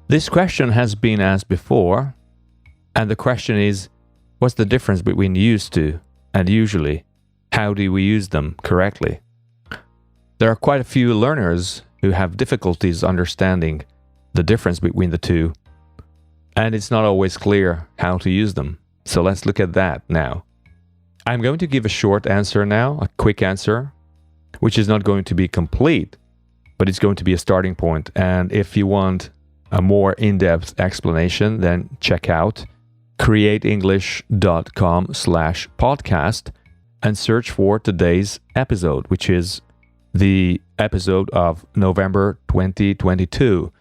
This question has been asked before, and the question is, what's the difference between used to and usually? How do we use them correctly? There are quite a few learners who have difficulties understanding the difference between the two, and it's not always clear how to use them. So let's look at that now. I'm going to give a short answer now, a quick answer, which is not going to be complete, but it's going to be a starting point. And if you want a more in-depth explanation, then check out createnglish.com/podcast and search for today's episode, which is the episode of November 2022.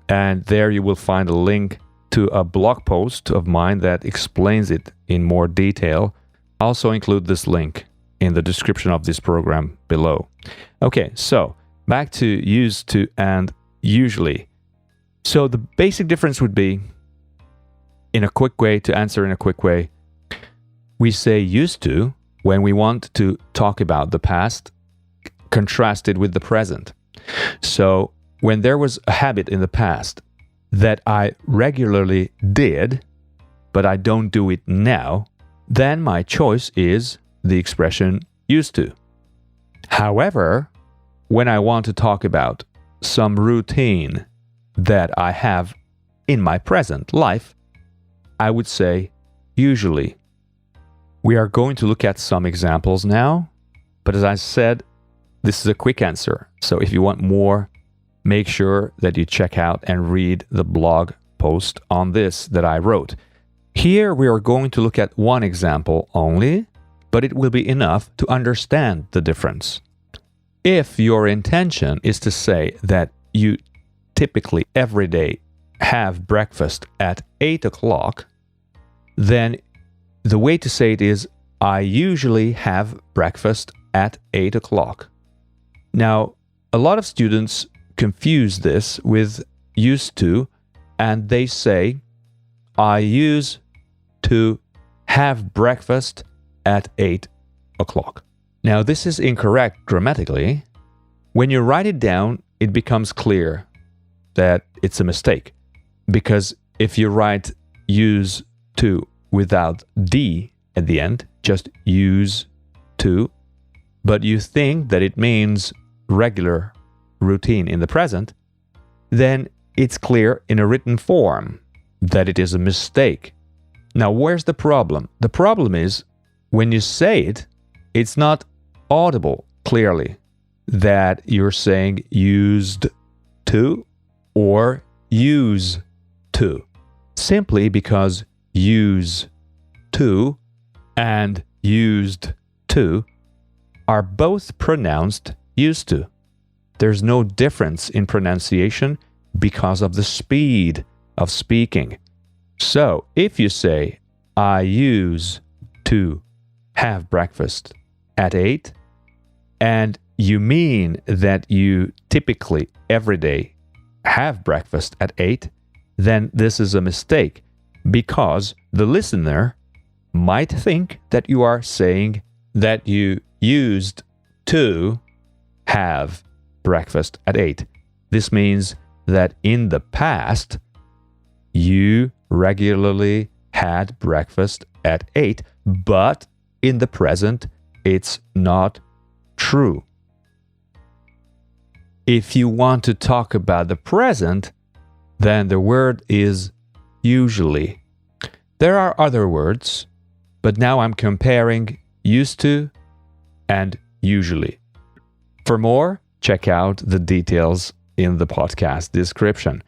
And there you will find a link to a blog post of mine that explains it in more detail. I'll also include this link in the description of this program below. Okay, so back to used to and usually. So the basic difference would be, in a quick way, to answer in a quick way, we say used to when we want to talk about the past contrasted with the present. So when there was a habit in the past that I regularly did, but I don't do it now, then my choice is the expression used to. However, when I want to talk about some routine that I have in my present life, I would say usually. We are going to look at some examples now, but as I said, this is a quick answer. So if you want more, make sure that you check out and read the blog post on this that I wrote. Here we are going to look at one example only, but it will be enough to understand the difference. If your intention is to say that you typically every day have breakfast at 8 o'clock, then the way to say it is, I usually have breakfast at 8 o'clock. Now, a lot of students confuse this with used to, and they say, I used to have breakfast at 8 o'clock. Now, this is incorrect grammatically. When you write it down, it becomes clear that it's a mistake. Because if you write use to without D at the end, just use to, but you think that it means regular routine in the present, then it's clear in a written form that it is a mistake. Now, where's the problem? The problem is when you say it, it's not audible clearly that you're saying used to or use to, simply because use to and used to are both pronounced used to. There's no difference in pronunciation because of the speed of speaking. So if you say, I use to have breakfast at 8, and you mean that you typically every day have breakfast at 8, then this is a mistake, because the listener might think that you are saying that you used to have breakfast at 8. This means that in the past, you regularly had breakfast at 8, but in the present, it's not true. If you want to talk about the present, then the word is usually. There are other words, but now I'm comparing used to and usually. For more, check out the details in the podcast description.